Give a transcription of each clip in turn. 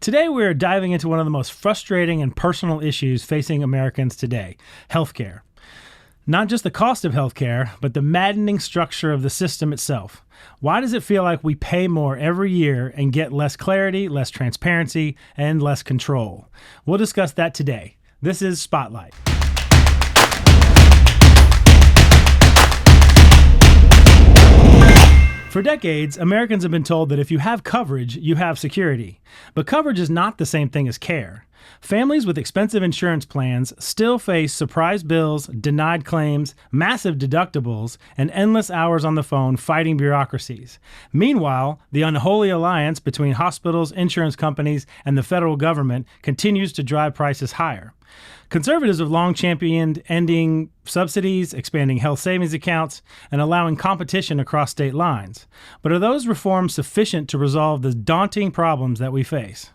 Today, we're diving into one of the most frustrating and personal issues facing Americans today, healthcare. Not just the cost of healthcare, but the maddening structure of the system itself. Why does it feel like we pay more every year and get less clarity, less transparency, and less control? We'll discuss that today. This is Spotlight. For decades, Americans have been told that if you have coverage, you have security. But coverage is not the same thing as care. Families with expensive insurance plans still face surprise bills, denied claims, massive deductibles, and endless hours on the phone fighting bureaucracies. Meanwhile, the unholy alliance between hospitals, insurance companies, and the federal government continues to drive prices higher. Conservatives have long championed ending subsidies, expanding health savings accounts, and allowing competition across state lines. But are those reforms sufficient to resolve the daunting problems that we face?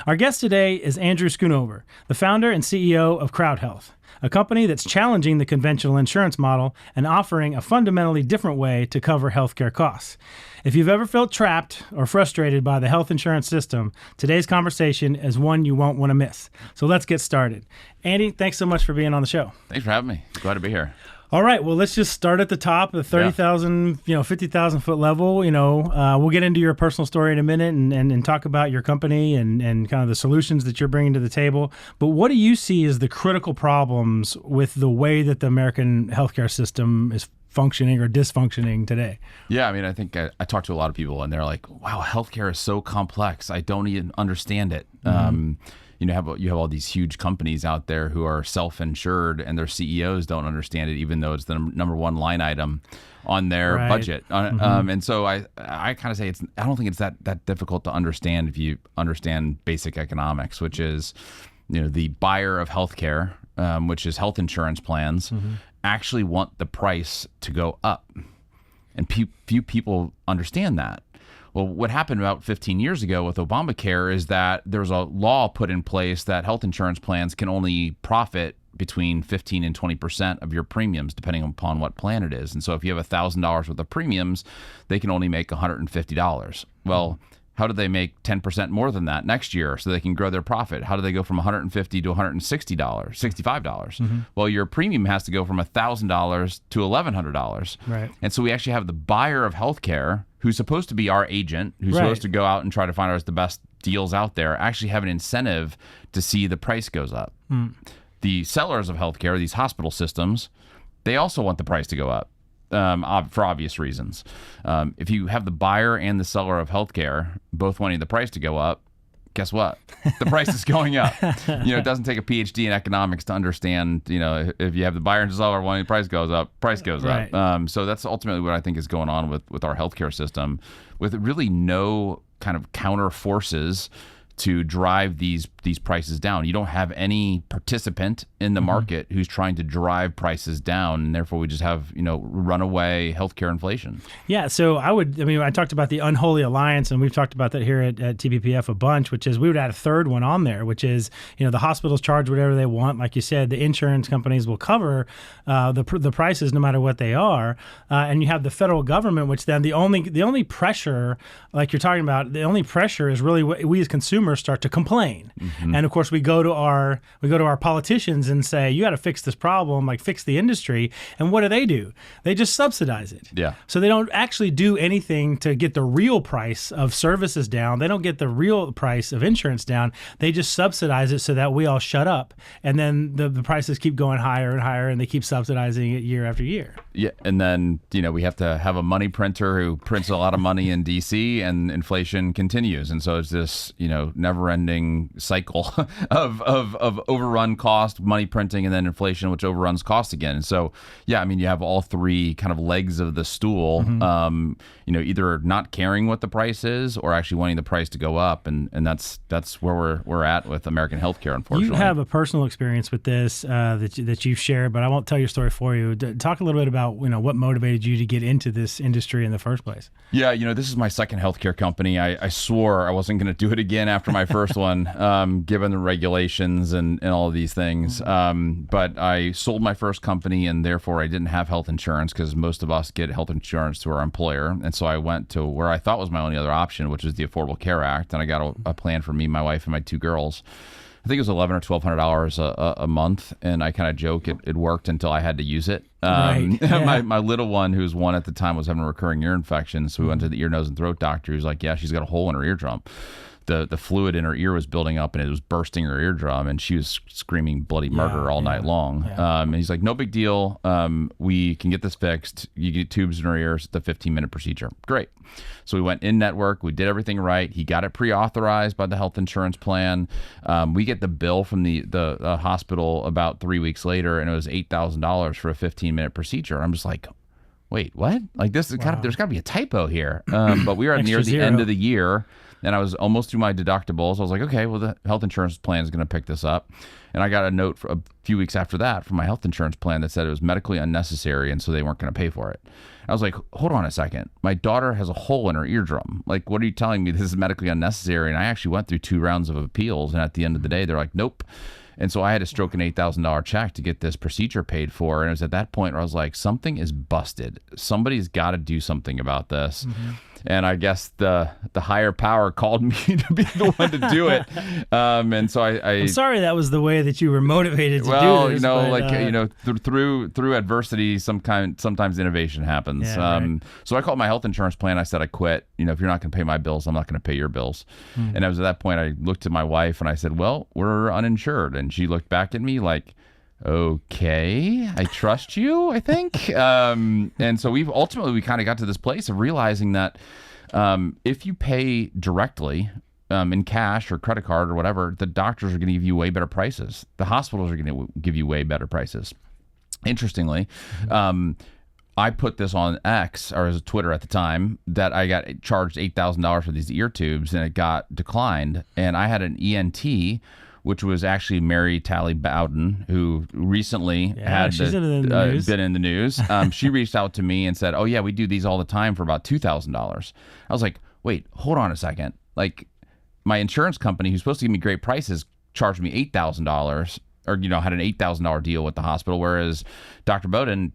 Our guest today is Andrew Schoonover, the founder and CEO of CrowdHealth, a company that's challenging the conventional insurance model and offering a fundamentally different way to cover healthcare costs. If you've ever felt trapped or frustrated by the health insurance system, today's conversation is one you won't want to miss. So let's get started. Andy, thanks so much for being on the show. Thanks for having me. Glad to be here. All right, well, let's just start at the top, the 30,000, 50,000 foot level. We'll get into your personal story in a minute and talk about your company and kind of the solutions that you're bringing to the table. But what do you see as the critical problems with the way that the American healthcare system is functioning or dysfunctioning today? Yeah, I mean, I think I talk to a lot of people and they're like, wow, healthcare is so complex. I don't even understand it. Mm-hmm. You have all these huge companies out there who are self-insured and their CEOs don't understand it, even though it's the number one line item on their budget. Mm-hmm. And so I kind of say I don't think it's that difficult to understand if you understand basic economics, which is, the buyer of healthcare, which is health insurance plans, actually want the price to go up. And few people understand that. Well, what happened about 15 years ago with Obamacare is that there was a law put in place that health insurance plans can only profit between 15 and 20% of your premiums, depending upon what plan it is. And so if you have $1,000 worth of premiums, they can only make $150. Well, how do they make 10% more than that next year so they can grow their profit? How do they go from $150 to $160, $65? Mm-hmm. Well, your premium has to go from $1,000 to $1,100. Right. And so we actually have the buyer of healthcare, who's supposed to be our agent, who's supposed to go out and try to find us the best deals out there, actually have an incentive to see the price goes up. Mm. The sellers of healthcare, these hospital systems, they also want the price to go up. For obvious reasons. If you have the buyer and the seller of healthcare both wanting the price to go up, guess what? The price is going up. It doesn't take a PhD in economics to understand, if you have the buyer and the seller wanting the price goes up, price goes up. So that's ultimately what I think is going on with our healthcare system, with really no kind of counter forces to drive these prices down. You don't have any participant in the market who's trying to drive prices down, and therefore we just have, runaway healthcare inflation. Yeah, so I talked about the unholy alliance, and we've talked about that here at TPPF a bunch, which is we would add a third one on there, which is, the hospitals charge whatever they want. Like you said, the insurance companies will cover the prices no matter what they are. And you have the federal government, which then the only pressure, like you're talking about, the only pressure is really we as consumers start to complain. Mm-hmm. And of course we go to our politicians and say, you got to fix this problem, like fix the industry. And what do? They just subsidize it. Yeah. So they don't actually do anything to get the real price of services down. They don't get the real price of insurance down. They just subsidize it so that we all shut up. And then the prices keep going higher and higher, and they keep subsidizing it year after year. Yeah. And then, we have to have a money printer who prints a lot of money in DC, and inflation continues. And so it's this, never-ending cycle of overrun cost, money printing, and then inflation, which overruns cost again. And so, you have all three kind of legs of the stool. Mm-hmm. Either not caring what the price is or actually wanting the price to go up, and that's where we're at with American healthcare. Unfortunately, you have a personal experience with this that you've shared, but I won't tell your story for you. Talk a little bit about what motivated you to get into this industry in the first place. Yeah, this is my second healthcare company. I swore I wasn't going to do it again after after my first one, given the regulations and all of these things. But I sold my first company, and therefore I didn't have health insurance because most of us get health insurance through our employer. And so I went to where I thought was my only other option, which was the Affordable Care Act. And I got a plan for me, my wife, and my two girls. I think it was $1,100 or $1,200 a month, and I kind of joke it worked until I had to use it. Right. Yeah. My little one, who was one at the time, was having a recurring ear infection, so we went to the ear, nose, and throat doctor. He was like, "Yeah, she's got a hole in her eardrum. The fluid in her ear was building up, and it was bursting her eardrum, and she was screaming bloody murder all night long." Yeah. And he's like, "No big deal. We can get this fixed. You get tubes in her ears. It's a 15-minute procedure." Great. So we went in network. We did everything right. He got it pre-authorized by the health insurance plan. We get the bill from the hospital about 3 weeks later, and it was $8,000 for a 15-minute procedure. I'm just like, wait, what? Like this is there's got to be a typo here. But we were near the end of the year, and I was almost through my deductibles. I was like, okay, well, the health insurance plan is going to pick this up. And I got a note for a few weeks after that from my health insurance plan that said it was medically unnecessary, and so they weren't going to pay for it. I was like, hold on a second. My daughter has a hole in her eardrum. Like, what are you telling me? This is medically unnecessary. And I actually went through 2 rounds of appeals, and at the end of the day, they're like, nope. And so I had to stroke an $8,000 check to get this procedure paid for. And it was at that point where I was like, something is busted. Somebody's got to do something about this. And I guess the higher power called me to be the one to do it. And so I'm sorry that was the way that you were motivated to do this. Through adversity, sometimes innovation happens. Yeah, right. So I called my health insurance plan. I said, I quit. If you're not going to pay my bills, I'm not going to pay your bills. And it was at that point I looked at my wife and I said, well, we're uninsured. And she looked back at me like, okay, I trust you, I think. And so we kind of got to this place of realizing that if you pay directly in cash or credit card or whatever, the doctors are going to give you way better prices. The hospitals are going to give you way better prices. Interestingly, I put this on X, or as Twitter at the time, that I got charged $8,000 for these ear tubes, and it got declined. And I had an ENT, which was actually Mary Talley Bowden, who recently been in the news. She reached out to me and said, oh, yeah, we do these all the time for about $2,000. I was like, wait, hold on a second. Like, my insurance company, who's supposed to give me great prices, charged me $8,000 or, had an $8,000 deal with the hospital, whereas Dr. Bowden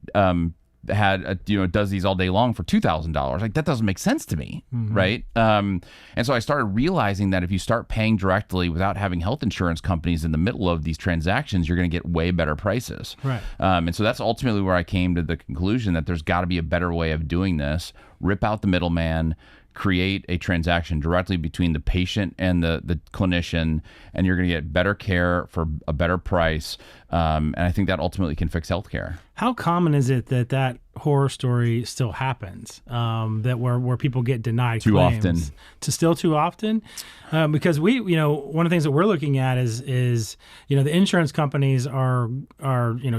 does these all day long for $2,000. Like, that doesn't make sense to me, right? And so I started realizing that if you start paying directly without having health insurance companies in the middle of these transactions, you're going to get way better prices. Right. And so that's ultimately where I came to the conclusion that there's got to be a better way of doing this. Rip out the middleman, create a transaction directly between the patient and the clinician, and you're going to get better care for a better price. And I think that ultimately can fix healthcare. How common is it that horror story still happens? That where people get denied too claims? often. Too often? Because one of the things that we're looking at is the insurance companies are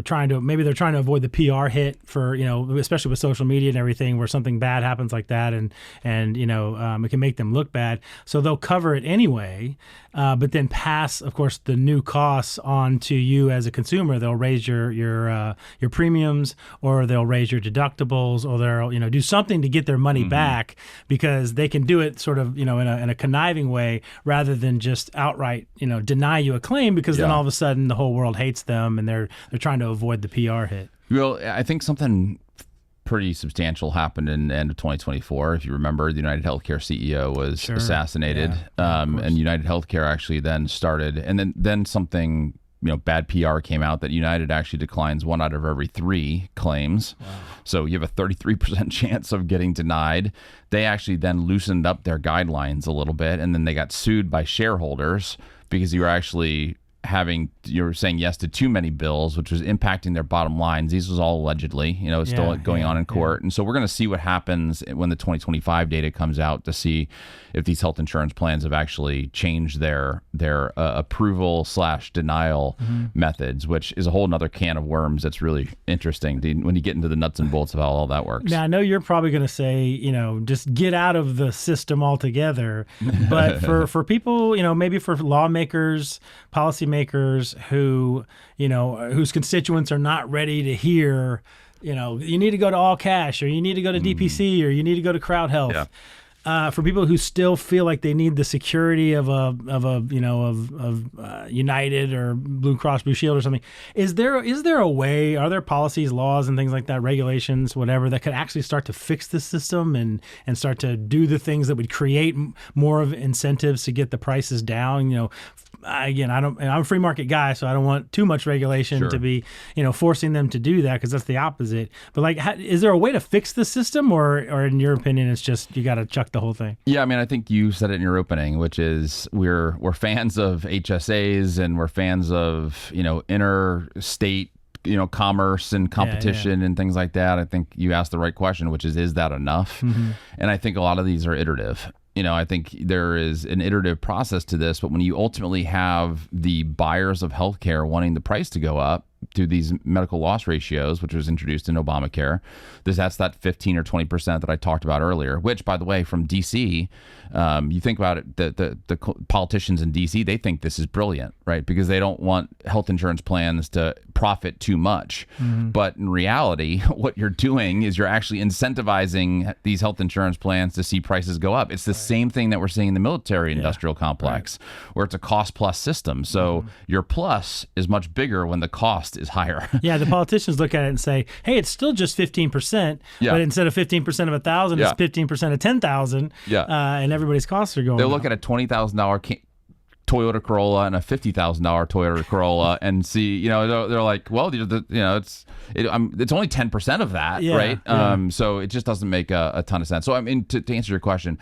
trying to avoid the PR hit for, especially with social media and everything, where something bad happens like that, and it can make them look bad. So they'll cover it anyway, but then pass, of course, the new costs on to you as a consumer. They'll raise your premiums, or they'll raise your deductibles, or they'll do something to get their money back, because they can do it sort of in a conniving way, rather than just outright deny you a claim, because then all of a sudden the whole world hates them, and they're trying to avoid the PR hit. Well, I think something pretty substantial happened in the end of 2024. If you remember, the United Healthcare CEO was assassinated, and United Healthcare actually then started, and then something, bad PR came out that United actually declines 1 out of every 3 claims. Wow. So you have a 33% chance of getting denied. They actually then loosened up their guidelines a little bit, and then they got sued by shareholders because you're saying yes to too many bills, which was impacting their bottom lines. These was all allegedly, it's still going on in court. And so we're going to see what happens when the 2025 data comes out, to see if these health insurance plans have actually changed their approval / denial methods, which is a whole nother can of worms. That's really interesting when you get into the nuts and bolts of how all that works. Now, I know you're probably going to say, just get out of the system altogether. But for people, maybe for lawmakers, policymakers who, whose constituents are not ready to hear, you need to go to all cash, or you need to go to DPC, or you need to go to CrowdHealth. for people who still feel like they need the security of United or Blue Cross Blue Shield or something, is there a way? Are there policies, laws, and things like that, regulations, whatever, that could actually start to fix the system and start to do the things that would create more of incentives to get the prices down? Again, I'm a free market guy, so I don't want too much regulation to be, forcing them to do that, because that's the opposite. But is there a way to fix the system, or in your opinion, it's just you got to chuck the whole thing? Yeah, I mean, I think you said it in your opening, which is we're fans of HSAs, and we're fans of interstate commerce and competition and things like that. I think you asked the right question, which is that enough? Mm-hmm. And I think a lot of these are iterative. I think there is an iterative process to this, but when you ultimately have the buyers of healthcare wanting the price to go up to these medical loss ratios, which was introduced in Obamacare, that's that 15 or 20% that I talked about earlier, which, by the way, from DC, you think about it, the politicians in DC, they think this is brilliant, right? Because they don't want health insurance plans to profit too much. Mm-hmm. But in reality, what you're doing is you're actually incentivizing these health insurance plans to see prices go up. It's the same thing that we're seeing in the military industrial complex, where it's a cost plus system. So your plus is much bigger when the cost is higher. Yeah, the politicians look at it and say, hey, it's still just 15%, but instead of 15% of 1,000, it's 15% of 10,000, and everybody's costs are going They'll up. look at a $20,000 Toyota Corolla and a $50,000 Toyota Corolla and see, they're like, well, it's only 10% of that, right? Yeah. So it just doesn't make a ton of sense. So I mean, to answer your question,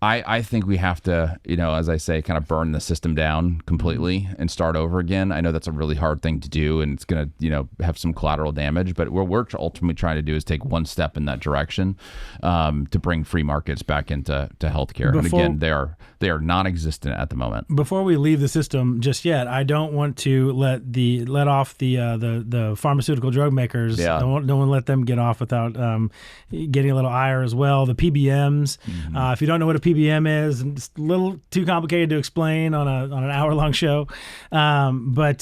I think we have to, as I say, kind of burn the system down completely and start over again. I know that's a really hard thing to do, and it's going to, have some collateral damage. But what we're ultimately trying to do is take one step in that direction to bring free markets back into healthcare. And again, they are non-existent at the moment. Before we leave the system just yet, I don't want to let off the pharmaceutical drug makers. Yeah. Don't want to let them get off without getting a little ire as well. The PBMs. Mm-hmm. If you don't know what a PBM is, it's a little too complicated to explain on an hour-long show, but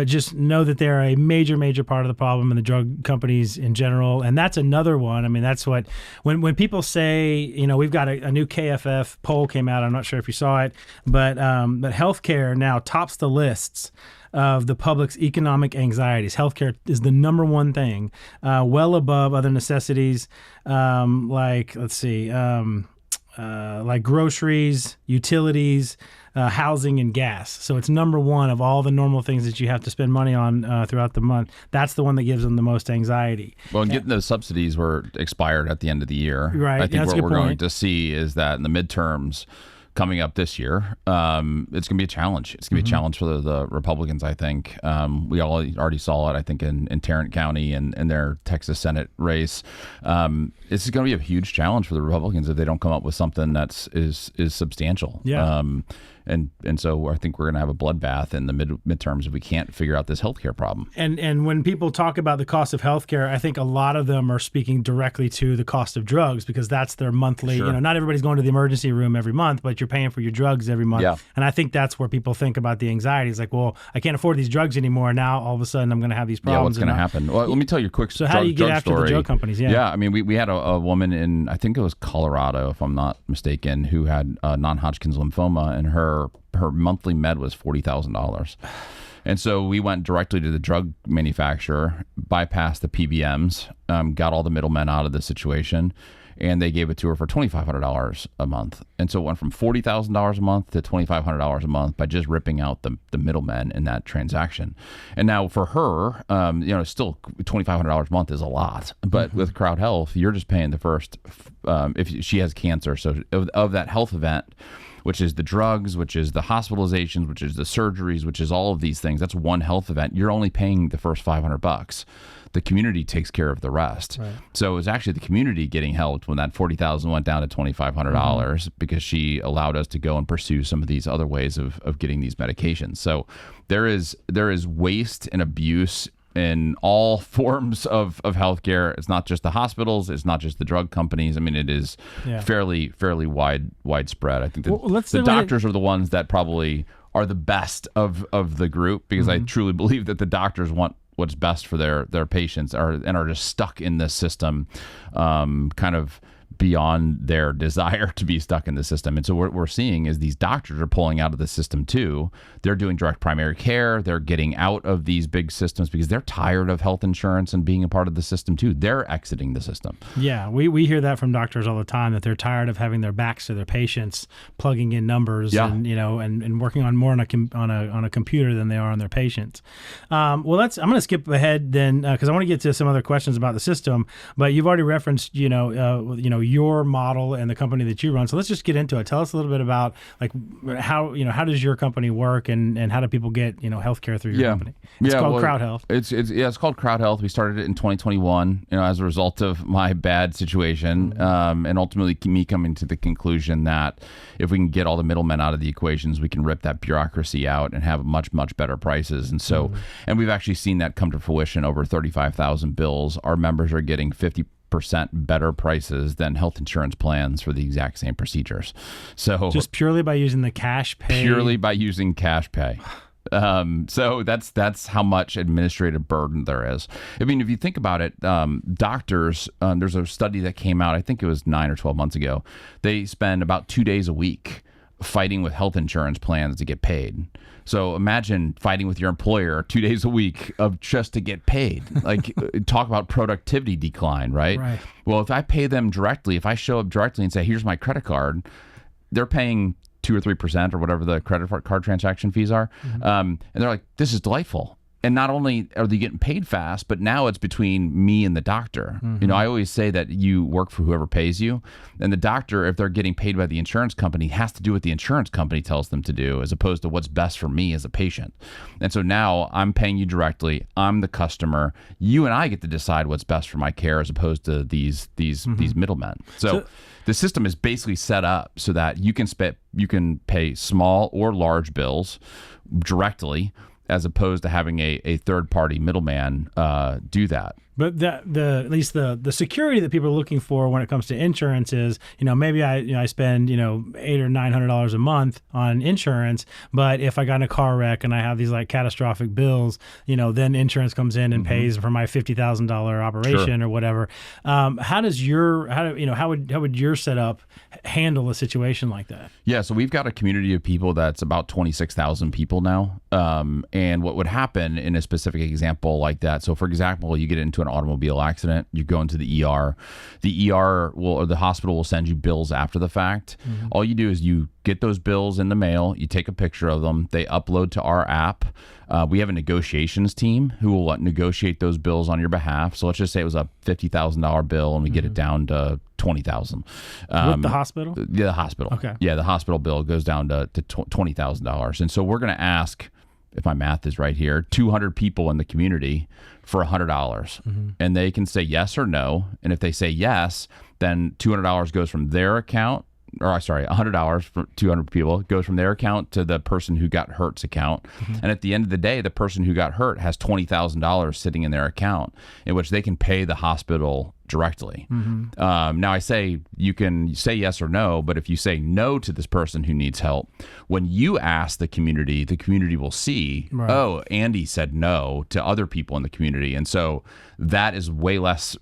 just know that they're a major part of the problem in the drug companies in general, and that's another one. I mean, that's what when people say, we've got a new KFF poll came out. I'm not sure if you saw it, but healthcare now tops the lists of the public's economic anxieties. Healthcare is the number one thing, well above other necessities, like groceries, utilities, housing, and gas. So it's number one of all the normal things that you have to spend money on throughout the month. That's the one that gives them the most anxiety. Well, and getting those subsidies were expired at the end of the year. Right. I think what we're going to see is that in the midterms coming up this year, it's going to be a challenge. It's going to be a challenge for the Republicans, I think. We already saw it, I think, in Tarrant County and their Texas Senate race. This is going to be a huge challenge for the Republicans if they don't come up with something that is substantial. Yeah. And so I think we're going to have a bloodbath in the midterms if we can't figure out this healthcare problem. And when people talk about the cost of healthcare, I think a lot of them are speaking directly to the cost of drugs, because that's their monthly. Sure. Not everybody's going to the emergency room every month, but you're paying for your drugs every month. Yeah. And I think that's where people think about the anxiety. It's like, well, I can't afford these drugs anymore. Now all of a sudden I'm going to have these problems. Yeah, what's going to happen? Well, let me tell you a quick So how do you get after story. The drug companies? Yeah, I mean, we had a woman in, I think it was Colorado, if I'm not mistaken, who had non-Hodgkin's lymphoma, and her monthly med was $40,000. And so we went directly to the drug manufacturer, bypassed the PBMs, got all the middlemen out of the situation, and they gave it to her for $2,500 a month. And so it went from $40,000 a month to $2,500 a month by just ripping out the middlemen in that transaction. And now for her, still $2,500 a month is a lot. But with CrowdHealth, you're just paying the first, if she has cancer. So of that health event, which is the drugs, which is the hospitalizations, which is the surgeries, which is all of these things. That's one health event. You're only paying the first $500. The community takes care of the rest. Right. So it was actually the community getting helped when that $40,000 went down to $2,500 because she allowed us to go and pursue some of these other ways of getting these medications. So there is waste and abuse in all forms of healthcare. It's not just the hospitals. It's not just the drug companies. I mean, it is fairly widespread. I think the doctors are the ones that probably are the best of the group, because I truly believe that the doctors want what's best for their patients and are just stuck in this system, kind of beyond their desire to be stuck in the system. And so what we're seeing is these doctors are pulling out of the system too. They're doing direct primary care. They're getting out of these big systems because they're tired of health insurance and being a part of the system too. They're exiting the system. Yeah, we hear that from doctors all the time, that they're tired of having their backs to their patients, plugging in numbers and and working on more on a computer than they are on their patients. I'm going to skip ahead then because I want to get to some other questions about the system. But you've already referenced your model and the company that you run. So let's just get into it. Tell us a little bit about like how does your company work and how do people get healthcare through your company? It's called CrowdHealth. It's called CrowdHealth. We started it in 2021. As a result of my bad situation, and ultimately me coming to the conclusion that if we can get all the middlemen out of the equations, we can rip that bureaucracy out and have much better prices. And so, and we've actually seen that come to fruition. Over 35,000 bills. Our members are getting 50% better prices than health insurance plans for the exact same procedures. So just purely by using the cash pay. Purely by using cash pay. So that's how much administrative burden there is. I mean, if you think about it, doctors, there's a study that came out, I think it was 9 or 12 months ago. They spend about 2 days a week fighting with health insurance plans to get paid. So imagine fighting with your employer 2 days a week of just to get paid. Like, talk about productivity decline, right? Well, if I pay them directly, if I show up directly and say, here's my credit card, they're paying 2 or 3% or whatever the credit card transaction fees are. And they're like, this is delightful. And not only are they getting paid fast, but now it's between me and the doctor. I always say that you work for whoever pays you. And the doctor, if they're getting paid by the insurance company, has to do what the insurance company tells them to do, as opposed to what's best for me as a patient. And so now I'm paying you directly. I'm the customer. You and I get to decide what's best for my care, as opposed to these middlemen. So the system is basically set up so that you can pay small or large bills directly, as opposed to having a third-party middleman do that. But at least the security that people are looking for when it comes to insurance is, maybe I spend $800 or $900 a month on insurance, but if I got in a car wreck and I have these like catastrophic bills, then insurance comes in and pays for my $50,000 operation or whatever. How would your setup handle a situation like that? Yeah, so we've got a community of people that's about 26,000 people now. And what would happen in a specific example like that? So, for example, you get into an automobile accident, you go into the ER. The the hospital will send you bills after the fact. All you do is you get those bills in the mail, you take a picture of them, they upload to our app. We have a negotiations team who will negotiate those bills on your behalf. So let's just say it was a $50,000 bill and we get it down to $20,000. With the hospital? Yeah, the hospital. Okay. Yeah, the hospital bill goes down to $20,000. And so we're going to ask, if my math is right here, 200 people in the community for $100. And they can say yes or no. And if they say yes, then $200 goes from their account, $100 for 200 people goes from their account to the person who got hurt's account. And at the end of the day, the person who got hurt has $20,000 sitting in their account, in which they can pay the hospital directly. Now, I say you can say yes or no, but if you say no to this person who needs help, when you ask the community will see, oh, Andy said no to other people in the community. And so that is way less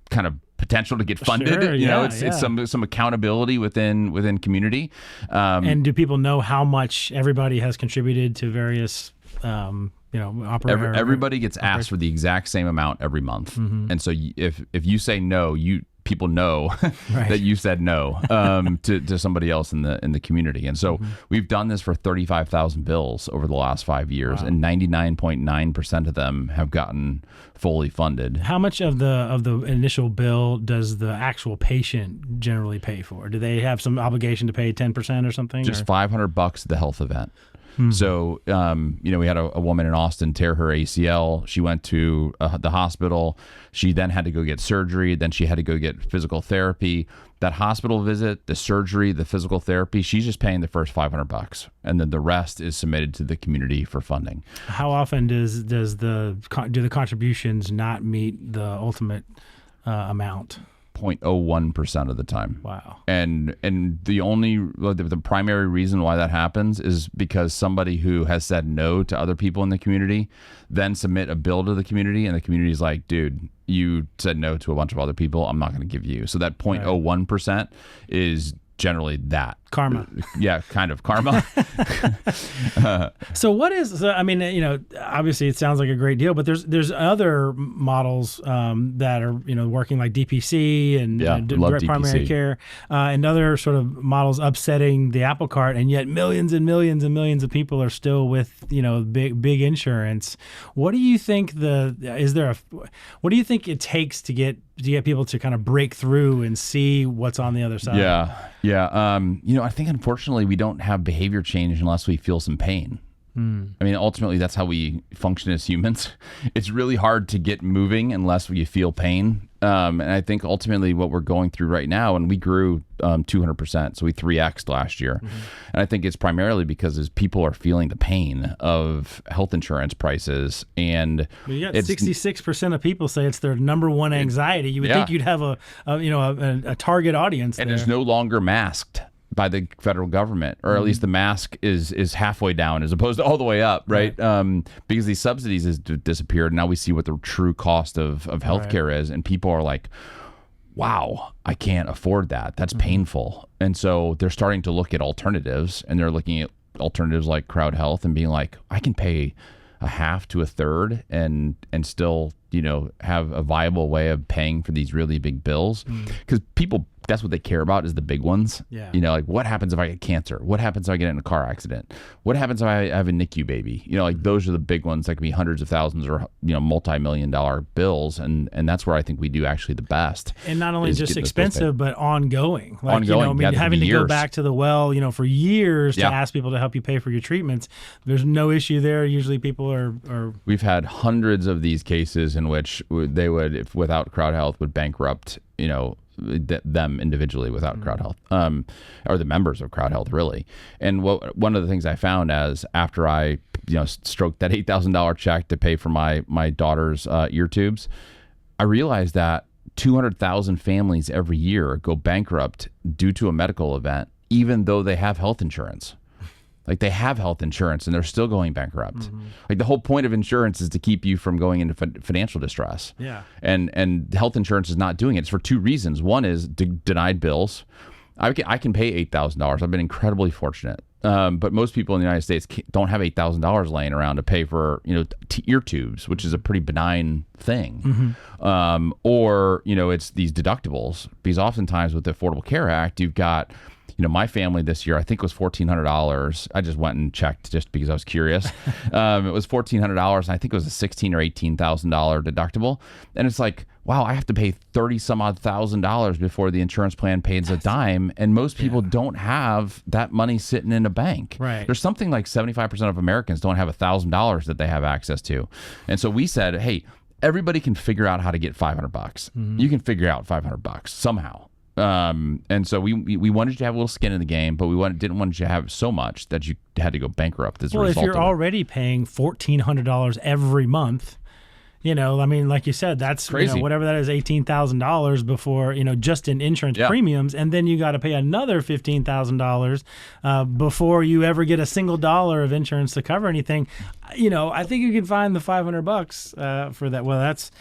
kind of potential to get funded. It's some accountability within community. And do people know how much everybody has contributed to various everybody gets asked for the exact same amount every month. And so if you say no, people know that you said no to somebody else in the community. And so we've done this for 35,000 bills over the last 5 years, and 99.9% of them have gotten fully funded. How much of the initial bill does the actual patient generally pay for? Do they have some obligation to pay 10% or something? Just $500 at the health event. So, we had a woman in Austin tear her ACL. She went to the hospital. She then had to go get surgery. Then she had to go get physical therapy. That hospital visit, the surgery, the physical therapy, she's just paying the first $500, and then the rest is submitted to the community for funding. How often do the contributions not meet the ultimate amount? 0.01% of the time. Wow. And the primary reason why that happens is because somebody who has said no to other people in the community then submit a bill to the community, and the community is like, dude, you said no to a bunch of other people, I'm not going to give you. So that 0.01% is generally that. Karma. Yeah, kind of karma. So what is, I mean, obviously it sounds like a great deal, but there's other models that are, working like DPC and direct primary care and other sort of models upsetting the apple cart. And yet millions and millions and millions of people are still with, big insurance. What do you think what do you think it takes to get people to kind of break through and see what's on the other side? Yeah. I think unfortunately we don't have behavior change unless we feel some pain. I mean, ultimately that's how we function as humans. It's really hard to get moving unless you feel pain. And I think ultimately what we're going through right now, and we grew 200%, so we 3x'd last year. And I think it's primarily because as people are feeling the pain of health insurance prices, and you got 66% of people say it's their number one anxiety. You would think you'd have a target audience and there. It's no longer masked by the federal government, or at least the mask is halfway down as opposed to all the way up, right? Because these subsidies has disappeared. Now we see what the true cost of healthcare is, and people are like, wow, I can't afford that. That's painful. And so they're starting to look at alternatives, and they're looking at alternatives like CrowdHealth and being like, I can pay a half to a third and still, have a viable way of paying for these really big bills. Because people, that's what they care about, is the big ones. Yeah. Like what happens if I get cancer? What happens if I get in a car accident? What happens if I have a NICU baby? Like those are the big ones that can be hundreds of thousands or, multi-million-dollar bills. And that's where I think we do actually the best. And not only just expensive, but ongoing. Like, ongoing. Having to go back to the well, for years to ask people to help you pay for your treatments. There's no issue there. Usually people are. We've had hundreds of these cases in which they would, if without CrowdHealth, would bankrupt, them individually without CrowdHealth, or the members of CrowdHealth, really. And one of the things I found after I stroked that $8,000 check to pay for my daughter's ear tubes, I realized that 200,000 families every year go bankrupt due to a medical event, even though they have health insurance. Like they have health insurance and they're still going bankrupt. Like the whole point of insurance is to keep you from going into financial distress. Yeah. And health insurance is not doing it. It's for two reasons. One is denied bills. I can pay $8,000. I've been incredibly fortunate. But most people in the United States don't have $8,000 laying around to pay for, ear tubes, which is a pretty benign thing. Or, it's these deductibles, because oftentimes with the Affordable Care Act, you've got, my family this year, I think it was $1,400. I just went and checked just because I was curious. It was $1,400, and I think it was a $16,000 or $18,000 deductible. And it's like, wow, I have to pay $30-some-odd thousand before the insurance plan pays a dime. And most people don't have that money sitting in a bank. Right. There's something like 75% of Americans don't have $1,000 that they have access to. And so we said, hey, everybody can figure out how to get $500. You can figure out $500 somehow. And so we wanted you to have a little skin in the game, but didn't want you to have so much that you had to go bankrupt as a result of it. Well, if you're already paying $1,400 every month, like you said, that's crazy. Whatever that is, $18,000 before, just in insurance premiums. And then you got to pay another $15,000 before you ever get a single dollar of insurance to cover anything. I think you can find the $500 for that. Well, that's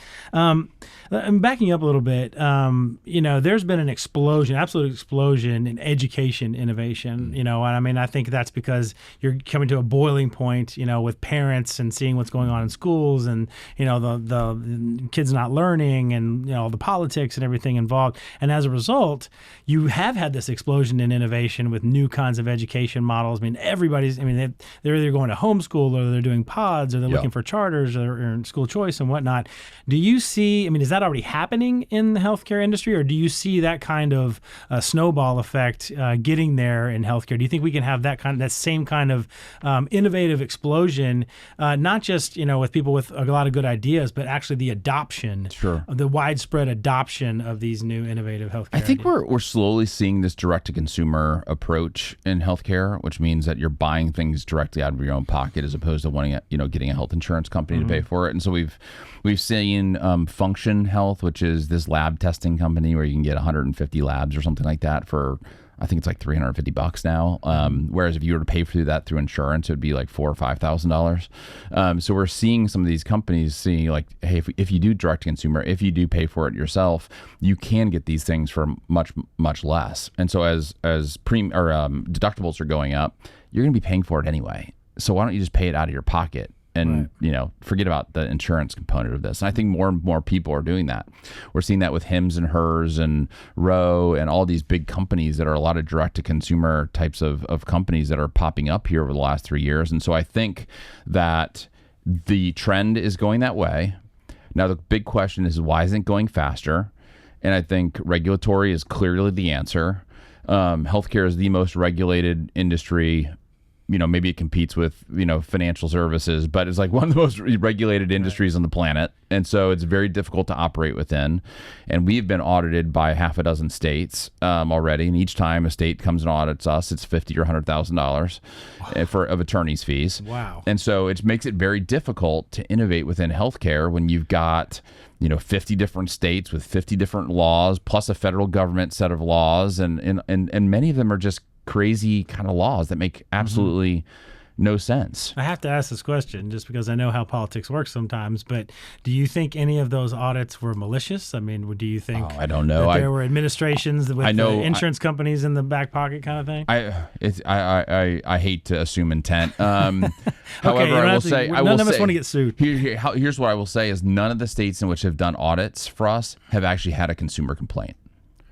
I'm backing up a little bit. There's been an absolute explosion in education innovation. And I think that's because you're coming to a boiling point, with parents and seeing what's going on in schools, and the kids not learning, and all the politics and everything involved. And as a result, you have had this explosion in innovation with new kinds of education models. They're either going to homeschool, or they're doing pods, or they're looking for charters or school choice and whatnot. Do you see, is that already happening in the healthcare industry, or do you see that kind of snowball effect getting there in healthcare? Do you think we can have that same kind of innovative explosion, not just with people with a lot of good ideas, but actually the adoption, the widespread adoption of these new innovative healthcare I think ideas? we're slowly seeing this direct-to-consumer approach in healthcare, which means that you're buying things directly out of your own pocket as opposed to wanting getting a health insurance company to pay for it. And so we've seen Function Health, which is this lab testing company where you can get 150 labs or something like that for, I think it's like $350 now. Whereas if you were to pay for that through insurance, it would be like $4,000 or $5,000. So we're seeing some of these companies seeing like, hey, if you do direct to consumer, if you do pay for it yourself, you can get these things for much, much less. And so as deductibles are going up, you're going to be paying for it anyway. So why don't you just pay it out of your pocket? And, forget about the insurance component of this. And I think more and more people are doing that. We're seeing that with Hims and Hers and Roe and all these big companies that are a lot of direct-to-consumer types of companies that are popping up here over the last 3 years. And so I think that the trend is going that way. Now, the big question is, why isn't it going faster? And I think regulatory is clearly the answer. Healthcare is the most regulated industry. Maybe it competes with, financial services, but it's like one of the most regulated industries on the planet. And so it's very difficult to operate within. And we've been audited by half a dozen states already. And each time a state comes and audits us, it's $50,000 or $100,000 of attorney's fees. Wow. And so it makes it very difficult to innovate within healthcare when you've got 50 different states with 50 different laws, plus a federal government set of laws. And many of them are just crazy kind of laws that make absolutely no sense. I have to ask this question just because I know how politics works sometimes, but do you think any of those audits were malicious? I mean, do you think I don't know. that there were administrations with insurance companies in the back pocket kind of thing? I hate to assume intent. However, none of us want to get sued. Here's what I will say is none of the states in which have done audits for us have actually had a consumer complaint.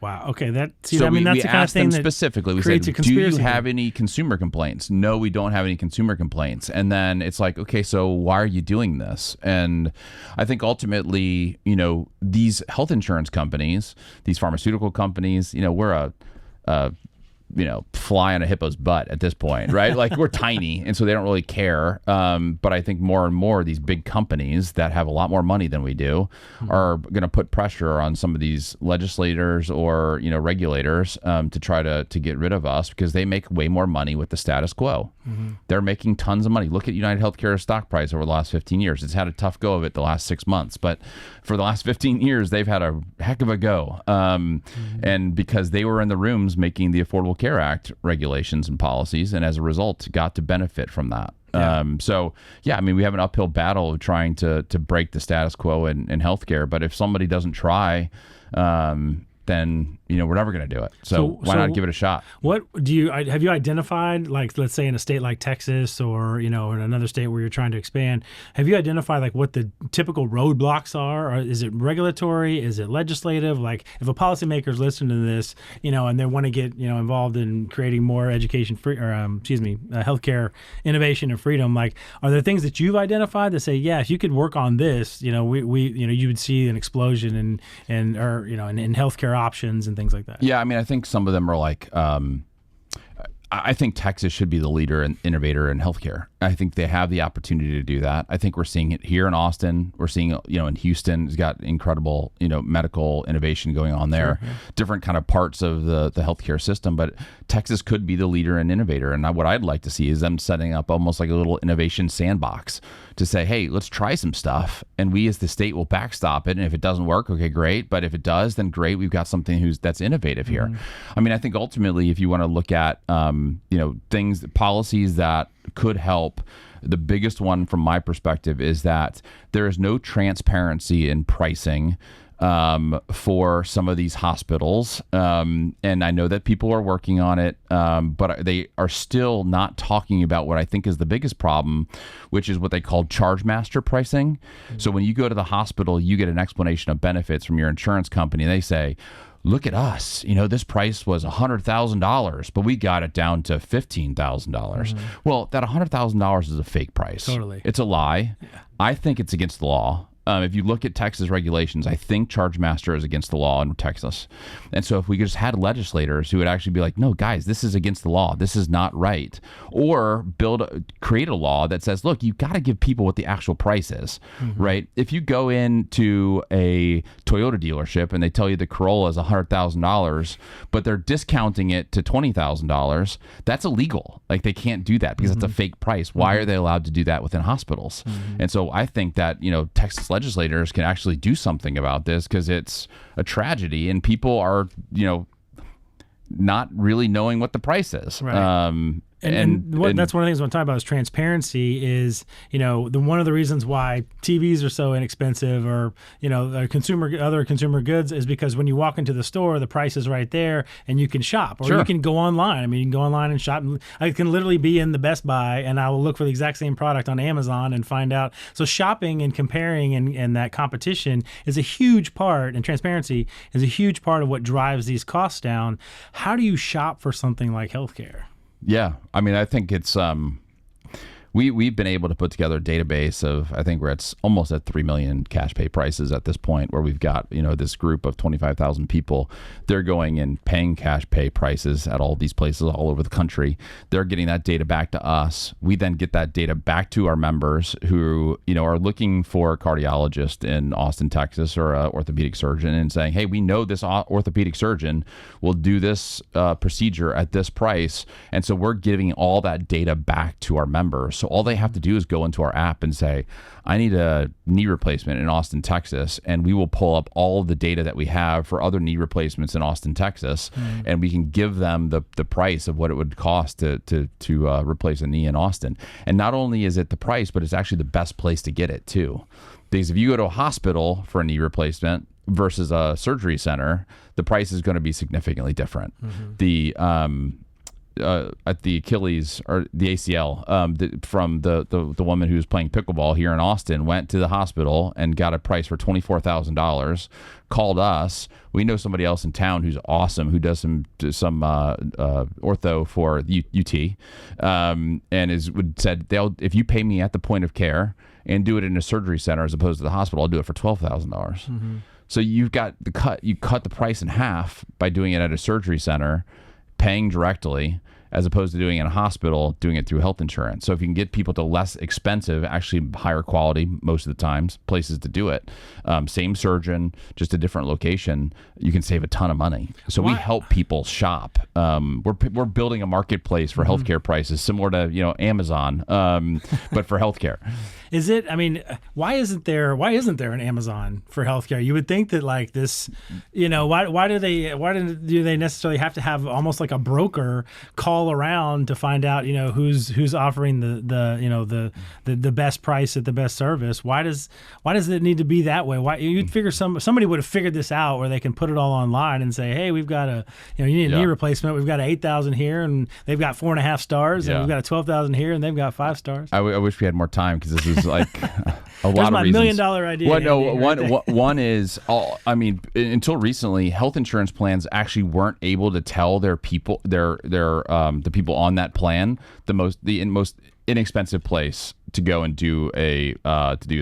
Wow. Okay. That's we the kind of thing that specifically. We creates said, a conspiracy. Do you have any consumer complaints? No, we don't have any consumer complaints. And then it's like, okay, so why are you doing this? And I think ultimately, these health insurance companies, these pharmaceutical companies, we're a fly on a hippo's butt at this point, right? Like we're tiny, and so they don't really care. But I think more and more these big companies that have a lot more money than we do are going to put pressure on some of these legislators or regulators to try to get rid of us because they make way more money with the status quo. They're making tons of money. Look at United Healthcare's stock price over the last 15 years. It's had a tough go of it the last 6 months, but for the last 15 years, they've had a heck of a go. And because they were in the rooms making the Affordable Care Act regulations and policies, and as a result, got to benefit from that. Yeah. We have an uphill battle of trying to break the status quo in healthcare. But if somebody doesn't try, then we're never going to do it. So why not give it a shot? What have you identified, like, let's say in a state like Texas or, in another state where you're trying to expand, have you identified like what the typical roadblocks are? Or is it regulatory? Is it legislative? Like if a policymaker is listening to this, and they want to get, involved in creating more education free or, healthcare innovation and freedom, like, are there things that you've identified that say, yeah, if you could work on this, you would see an explosion in healthcare options and things like that? Yeah, I think some of them are like, I think Texas should be the leader and innovator in healthcare. I think they have the opportunity to do that. I think we're seeing it here in Austin. We're seeing, in Houston, it's got incredible, medical innovation going on there. Sure, yeah. Different kind of parts of the healthcare system, but Texas could be the leader and innovator. And what I'd like to see is them setting up almost like a little innovation sandbox to say, hey, let's try some stuff, and we as the state will backstop it. And if it doesn't work, okay, great. But if it does, then great. We've got something that's innovative here. I think ultimately, if you want to look at policies that could help, the biggest one from my perspective is that there is no transparency in pricing for some of these hospitals. And I know that people are working on it, but they are still not talking about what I think is the biggest problem, which is what they call charge master pricing. So when you go to the hospital, you get an explanation of benefits from your insurance company. And they say, look at us, this price was $100,000, but we got it down to $15,000. Well, that $100,000 is a fake price. Totally. It's a lie. Yeah. I think it's against the law. If you look at Texas regulations, I think Charge Master is against the law in Texas. And so if we just had legislators who would actually be like, no, guys, this is against the law. This is not right. Or create a law that says, look, you got to give people what the actual price is, right? If you go into a Toyota dealership and they tell you the Corolla is $100,000, but they're discounting it to $20,000, that's illegal. Like, they can't do that because it's a fake price. Why are they allowed to do that within hospitals? And so I think that, Texas legislators can actually do something about this, because it's a tragedy and people are, not really knowing what the price is. Right. That's one of the things I want to talk about is transparency. Is one of the reasons why TVs are so inexpensive, or other consumer goods, is because when you walk into the store, the price is right there, and you can shop, or you can go online. I mean, you can go online and shop. I can literally be in the Best Buy, and I will look for the exact same product on Amazon and find out. So shopping and comparing and that competition is a huge part, and transparency is a huge part of what drives these costs down. How do you shop for something like healthcare? Yeah, I mean, I think it's we've been able to put together a database of, I think we're almost at 3 million cash pay prices at this point, where we've got this group of 25,000 people. They're going and paying cash pay prices at all these places all over the country. They're getting that data back to us. We then get that data back to our members who are looking for a cardiologist in Austin, Texas, or an orthopedic surgeon, and saying, hey, we know this orthopedic surgeon will do this procedure at this price, and so we're giving all that data back to our members. So all they have to do is go into our app and say, I need a knee replacement in Austin, Texas, and we will pull up all of the data that we have for other knee replacements in Austin, Texas, and we can give them the price of what it would cost to replace a knee in Austin. And not only is it the price, but it's actually the best place to get it too. Because if you go to a hospital for a knee replacement versus a surgery center, the price is going to be significantly different. At the Achilles or the ACL, from the woman who was playing pickleball here in Austin, went to the hospital and got a price for $24,000, called us. We know somebody else in town who's awesome, who does some ortho for UT, and said, if you pay me at the point of care and do it in a surgery center as opposed to the hospital, I'll do it for $12,000. So you cut the price in half by doing it at a surgery center, paying directly, as opposed to doing it in a hospital, doing it through health insurance. So if you can get people to less expensive, actually higher quality most of the times, places to do it, same surgeon, just a different location, you can save a ton of money. So we help people shop. We're building a marketplace for healthcare prices, similar to Amazon, but for healthcare. Is it? I mean, why isn't there an Amazon for healthcare? You would think that like this, why do they necessarily have to have almost like a broker call around to find out who's offering the best price at the best service? Why does it need to be that way? Why you'd figure somebody would have figured this out where they can put it all online and say, hey, we've got you need a knee replacement, we've got an 8,000 here and they've got 4.5 stars, and we've got a 12,000 here and they've got 5 stars. I wish we had more time, because this is like a lot of reasons. There's my $1 million idea. Well, no, one is, until recently, health insurance plans actually weren't able to tell their people, the people on that plan, the most inexpensive place to go and do a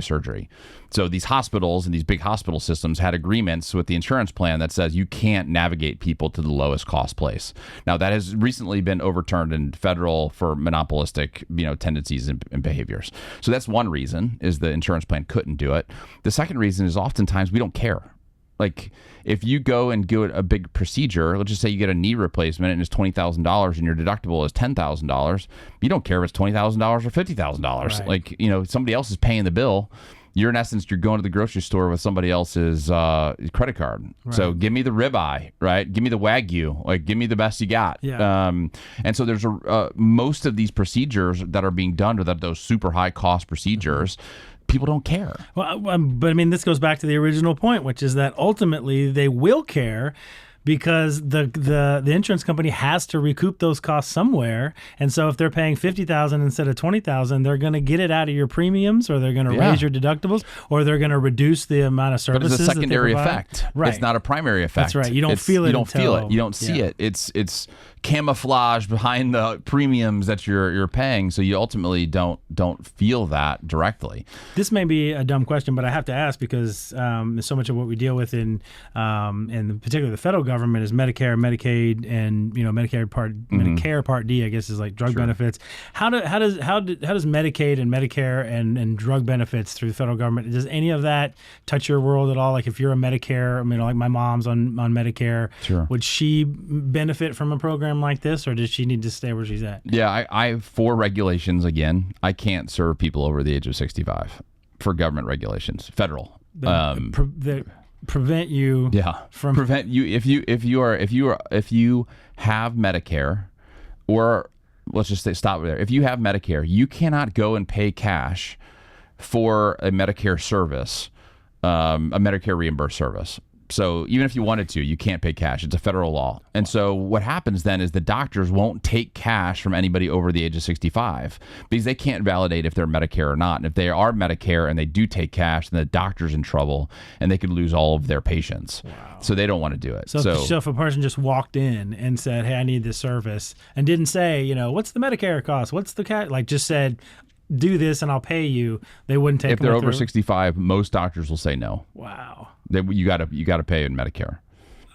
surgery. So these hospitals and these big hospital systems had agreements with the insurance plan that says you can't navigate people to the lowest cost place. Now that has recently been overturned in federal for monopolistic, tendencies and behaviors. So that's one reason, is the insurance plan couldn't do it. The second reason is oftentimes we don't care. Like, if you go and do a big procedure, let's just say you get a knee replacement and it's $20,000 and your deductible is $10,000, you don't care if it's $20,000 or $50,000. Right. Like, somebody else is paying the bill. You're going to the grocery store with somebody else's credit card. Right. So give me the ribeye, right? Give me the Wagyu, like give me the best you got. Yeah. And so there's most of these procedures that are being done, or those super high cost procedures, people don't care. Well, but I mean, this goes back to the original point, which is that ultimately they will care because the insurance company has to recoup those costs somewhere. And so if they're paying $50,000 instead of $20,000, they're going to get it out of your premiums, or they're going to raise your deductibles, or they're going to reduce the amount of services. But it's a secondary effect. Right. It's not a primary effect. That's right. You don't feel it. You don't feel it. You don't see it. It's camouflage behind the premiums that you're paying, so you ultimately don't feel that directly. This may be a dumb question, but I have to ask because so much of what we deal with in particularly the federal government is Medicare, Medicaid, and Medicare Part D, I guess, is like drug benefits. How does Medicaid and Medicare and drug benefits through the federal government, does any of that touch your world at all? Like if you're a Medicare, like my mom's on Medicare, would she benefit from a program like this, or does she need to stay where she's at? Yeah, I have 4 regulations. Again, I can't serve people over the age of 65 for government regulations, federal. That prevent you from prevent you if you have Medicare, or let's just stop there. If you have Medicare, you cannot go and pay cash for a Medicare service, a Medicare reimbursed service. So even if you wanted to, you can't pay cash. It's a federal law. And so what happens then is the doctors won't take cash from anybody over the age of 65 because they can't validate if they're Medicare or not. And if they are Medicare and they do take cash, then the doctor's in trouble and they could lose all of their patients. Wow. So they don't want to do it. So if a person just walked in and said, hey, I need this service, and didn't say, what's the Medicare cost? What's the cash? Like just said, do this and I'll pay you, they wouldn't take it. If they're over 65, most doctors will say no. Wow. You got to pay in Medicare.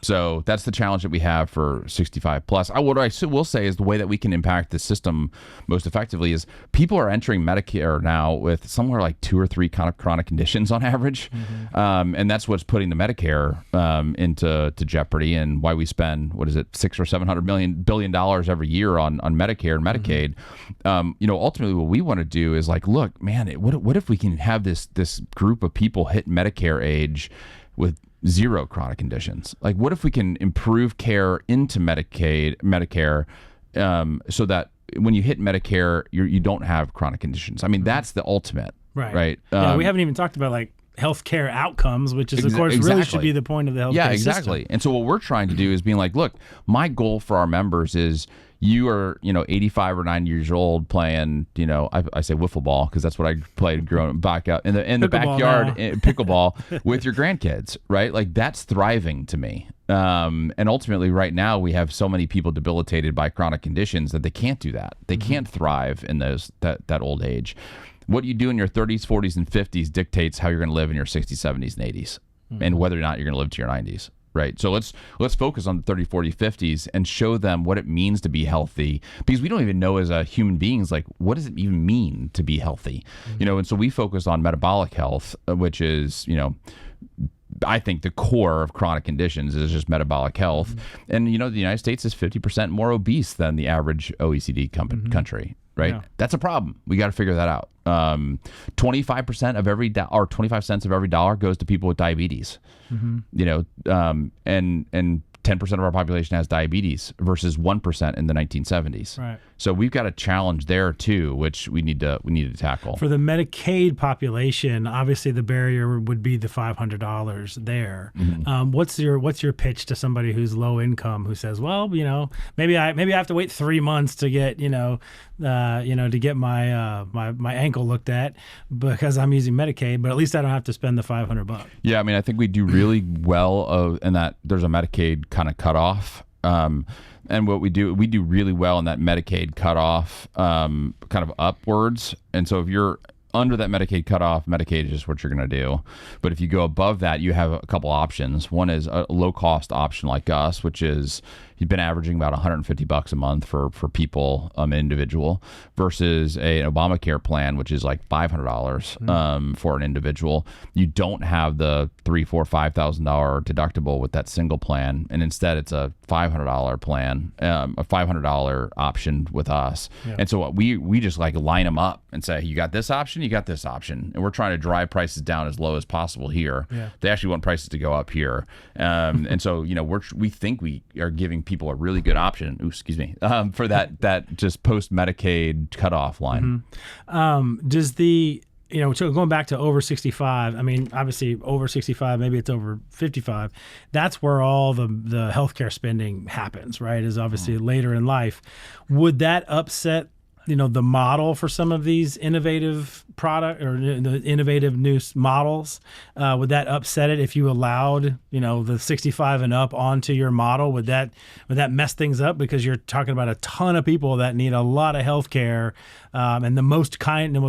So that's the challenge that we have for 65 plus. What I will say is the way that we can impact the system most effectively is people are entering Medicare now with somewhere like 2 or 3 kind of chronic conditions on average. And that's what's putting the Medicare into jeopardy, and why we spend, $600 or $700 billion every year on Medicare and Medicaid. Ultimately what we want to do is like, look, man, what if we can have this group of people hit Medicare age with 0 chronic conditions? Like, what if we can improve care into Medicare, so that when you hit Medicare, you don't have chronic conditions? I mean, that's the ultimate, right? We haven't even talked about like healthcare outcomes, which is, of course, really should be the point of the healthcare system. And so what we're trying to do is being like, look, my goal for our members is you are, 85 or 90 years old playing, I say wiffle ball because that's what I played growing back out in the backyard, pickleball with your grandkids, right? Like that's thriving to me. And ultimately right now we have so many people debilitated by chronic conditions that they can't do that. They can't thrive in that old age. What you do in your 30s, 40s, and 50s dictates how you're going to live in your 60s, 70s, and 80s, and whether or not you're going to live to your 90s. Right. So let's focus on the 30, 40, 50s and show them what it means to be healthy, because we don't even know as a human beings, like, what does it even mean to be healthy? And so we focus on metabolic health, which is, I think the core of chronic conditions is just metabolic health. And, the United States is 50% more obese than the average OECD country. Right. Yeah. That's a problem. We got to figure that out. 25% of every or 25 cents of every dollar goes to people with diabetes. And 10% of our population has diabetes versus 1% in the 1970s. Right. So we've got a challenge there too, which we need to tackle. For the Medicaid population, obviously the barrier would be the $500 there. What's your pitch to somebody who's low income who says, well, maybe I have to wait 3 months to get to get my ankle looked at because I'm using Medicaid, but at least I don't have to spend the $500. Yeah, I mean, I think we do really well in that there's a Medicaid kind of cutoff. And what we do really well in that Medicaid cutoff, kind of upwards. And so if you're under that Medicaid cutoff, Medicaid is just what you're going to do. But if you go above that, you have a couple options. One is a low cost option like us, which is you've been averaging about $150 a month for people, individual, versus an Obamacare plan, which is like $500 for an individual. You don't have the $3,000, $4,000, $5,000 deductible with that single plan, and instead it's a $500 plan, a $500 option with us. Yeah. And so we just like line them up and say, you got this option, you got this option, and we're trying to drive prices down as low as possible here. Yeah. They actually want prices to go up here, and so we think we are giving people a really good option. For that just post Medicaid cutoff line. Does the So going back to over 65, I mean, obviously over 65, maybe it's over 55. That's where all the healthcare spending happens, right? Is obviously later in life. Would that upset, the model for some of these innovative product or the innovative new models? Would that upset it if you allowed, the 65 and up onto your model? Would that mess things up because you're talking about a ton of people that need a lot of health care, and the most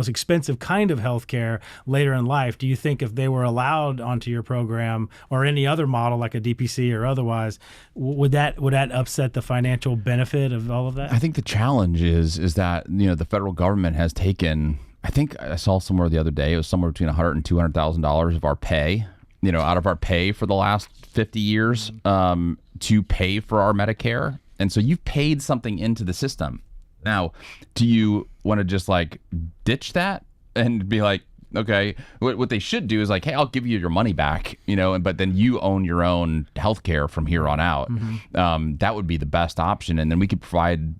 expensive kind of health care later in life? Do you think if they were allowed onto your program or any other model like a DPC or otherwise, would that upset the financial benefit of all of that? I think the challenge is that the federal government has taken, I think I saw somewhere the other day, it was somewhere between $100,000 and $200,000 of our pay, out of our pay for the last 50 years, to pay for our Medicare. And so you've paid something into the system. Now, do you want to just like ditch that and be like, okay, what they should do is like, hey, I'll give you your money back, but then you own your own healthcare from here on out. That would be the best option. And then we could provide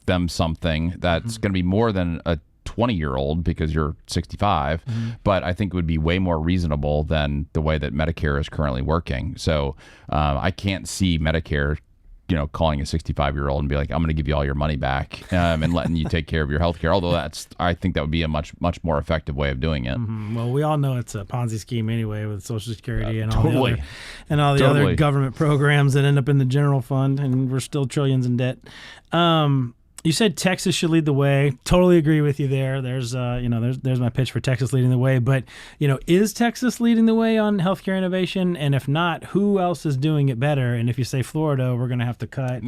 them something that's going to be more than a 20-year-old because you're 65, but I think it would be way more reasonable than the way that Medicare is currently working. So I can't see Medicare calling a 65-year-old and be like, I'm going to give you all your money back, and letting you take care of your health care. Although I think that would be a much more effective way of doing it. Well, we all know it's a Ponzi scheme anyway with Social Security and all the other government programs that end up in the general fund, and we're still trillions in debt. You said Texas should lead the way. Totally agree with you there. There's my pitch for Texas leading the way. But, is Texas leading the way on healthcare innovation? And if not, who else is doing it better? And if you say Florida, we're going to have to cut.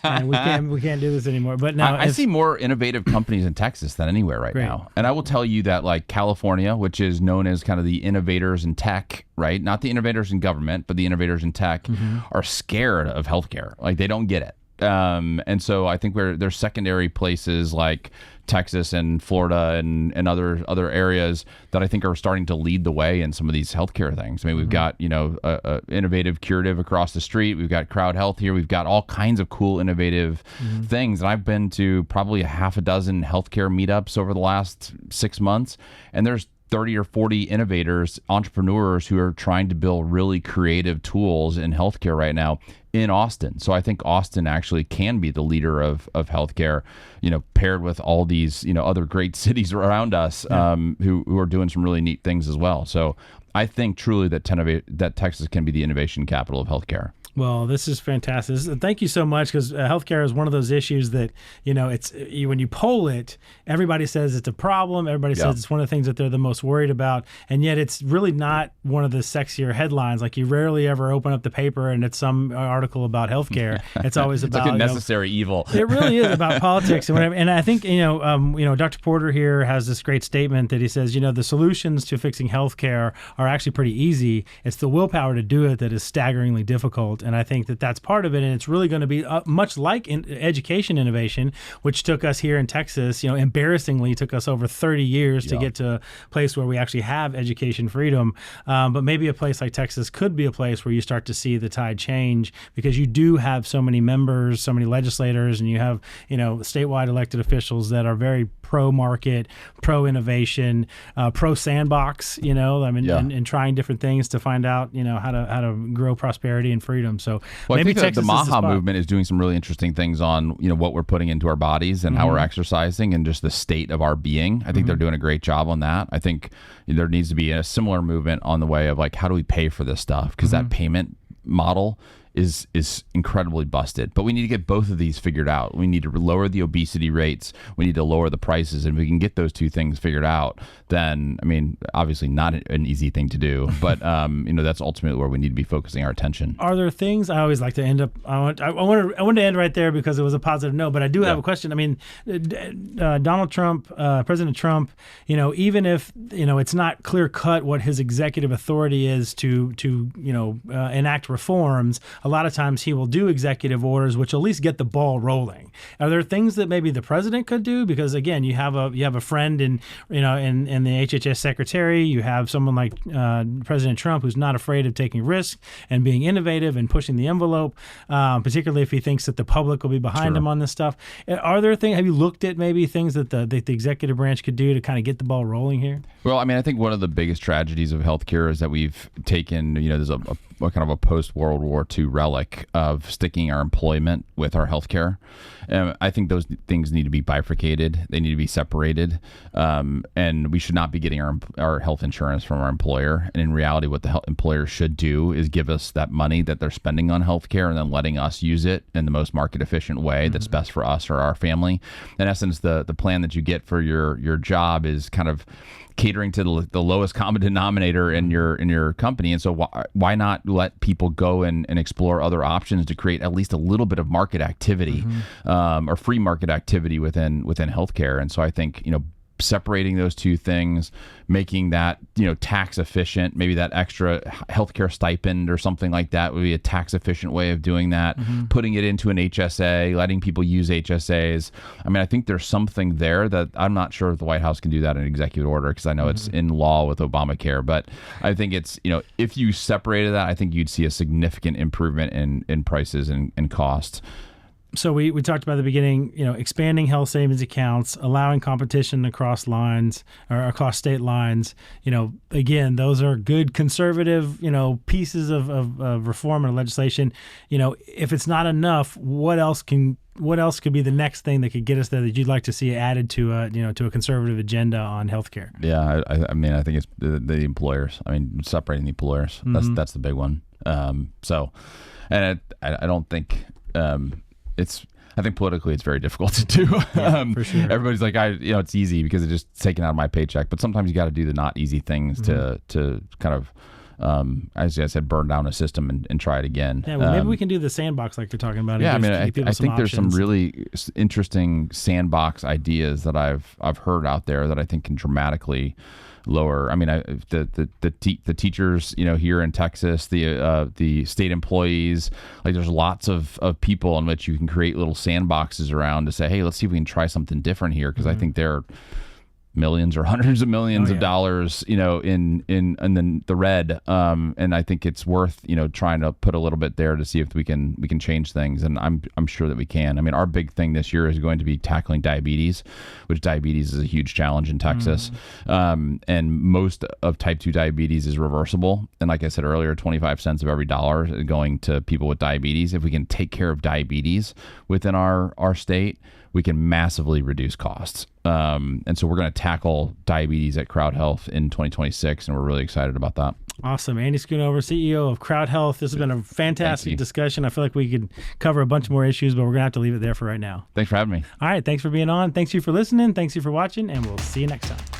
And we can't do this anymore. But now I see more innovative companies in Texas than anywhere right now. And I will tell you that like California, which is known as kind of the innovators in tech, right? Not the innovators in government, but the innovators in tech, are scared of healthcare. Like they don't get it. And so I think there's secondary places like Texas and Florida and other areas that I think are starting to lead the way in some of these healthcare things. I mean, we've got, a innovative curative across the street. We've got CrowdHealth here. We've got all kinds of cool, innovative things. And I've been to probably a half a dozen healthcare meetups over the last 6 months. And there's 30 or 40 innovators, entrepreneurs who are trying to build really creative tools in healthcare right now in Austin. So I think Austin actually can be the leader of healthcare, paired with all these, other great cities around us, who are doing some really neat things as well. So I think truly that Texas can be the innovation capital of healthcare. Well, this is fantastic. Thank you so much, because healthcare is one of those issues that, it's when you poll it, everybody says it's a problem. Everybody says it's one of the things that they're the most worried about. And yet it's really not one of the sexier headlines. Like you rarely ever open up the paper and it's some article about healthcare. It's always it's about like a necessary evil. It really is about politics and whatever. And I think, Dr. Porter here has this great statement that he says, the solutions to fixing healthcare are actually pretty easy. It's the willpower to do it that is staggeringly difficult. And I think that that's part of it. And it's really going to be much like education innovation, which took us here in Texas, embarrassingly took us over 30 years to get to a place where we actually have education freedom. But maybe a place like Texas could be a place where you start to see the tide change, because you do have so many members, so many legislators, and you have, statewide elected officials that are very pro-market, pro-innovation, pro-sandbox, and trying different things to find out, how to grow prosperity and freedom. So maybe I think Texas the Maha movement is doing some really interesting things on, what we're putting into our bodies and how we're exercising and just the state of our being. I think they're doing a great job on that. I think there needs to be a similar movement on the way of like, how do we pay for this stuff? Because that payment model is incredibly busted. But we need to get both of these figured out. We need to lower the obesity rates. We need to lower the prices. And if we can get those two things figured out, then, obviously not an easy thing to do. But, that's ultimately where we need to be focusing our attention. Are there things, I always like to end up, I want to end right there because it was a positive note, but I do have a question. Donald Trump, President Trump, even if, it's not clear cut what his executive authority is to enact reforms, a a lot of times he will do executive orders, which will at least get the ball rolling. Are there things that maybe the president could do? Because again, you have a friend in the HHS secretary. You have someone like President Trump, who's not afraid of taking risks and being innovative and pushing the envelope, particularly if he thinks that the public will be behind him on this stuff. Are there things? Have you looked at maybe things that the executive branch could do to kind of get the ball rolling here? Well, I mean, I think one of the biggest tragedies of healthcare is that we've taken, there's a kind of a post-World War II relic of sticking our employment with our healthcare. I think those things need to be bifurcated. They need to be separated. And we should not be getting our health insurance from our employer. And in reality, what the employer should do is give us that money that they're spending on healthcare and then letting us use it in the most market efficient way that's best for us or our family. In essence, the plan that you get for your job is kind of catering to the lowest common denominator in your company. And so why not let people go and explore other options to create at least a little bit of market activity or free market activity within healthcare. And so I think, separating those two things, making that, tax efficient, maybe that extra healthcare stipend or something like that would be a tax efficient way of doing that, putting it into an HSA, letting people use HSAs. I mean, I think there's something there that I'm not sure if the White House can do that in executive order because I know it's in law with Obamacare, but I think it's, if you separated that, I think you'd see a significant improvement in prices and costs. So we talked about at the beginning, expanding health savings accounts, allowing competition across lines or across state lines. Again, those are good conservative, pieces of reform and legislation. If it's not enough, what else could be the next thing that could get us there that you'd like to see added to a conservative agenda on healthcare? Yeah, I mean, I think it's the employers. I mean, separating the employers. That's the big one. And I don't think. I think politically it's very difficult to do. For sure. Everybody's like, it's easy because it's just taken out of my paycheck. But sometimes you got to do the not easy things to kind of, as I said, burn down a system and try it again. Yeah, well, maybe we can do the sandbox like you're talking about. Yeah, I mean, I think there's some really interesting sandbox ideas that I've heard out there that I think can dramatically lower. I mean, the teachers, here in Texas, the state employees, like there's lots of people in which you can create little sandboxes around to say, hey, let's see if we can try something different here, because I think they're millions or hundreds of millions of dollars, in the red. And I think it's worth, trying to put a little bit there to see if we can change things. And I'm sure that we can. I mean, our big thing this year is going to be tackling diabetes, which diabetes is a huge challenge in Texas. And most of type 2 diabetes is reversible. And like I said earlier, 25 cents of every dollar is going to people with diabetes. If we can take care of diabetes within our state, we can massively reduce costs. And so we're going to tackle diabetes at CrowdHealth in 2026, and we're really excited about that. Awesome. Andy Schoonover, CEO of CrowdHealth. This has been a fantastic discussion. I feel like we could cover a bunch more issues, but we're going to have to leave it there for right now. Thanks for having me. All right. Thanks for being on. Thanks you for listening. Thanks you for watching, and we'll see you next time.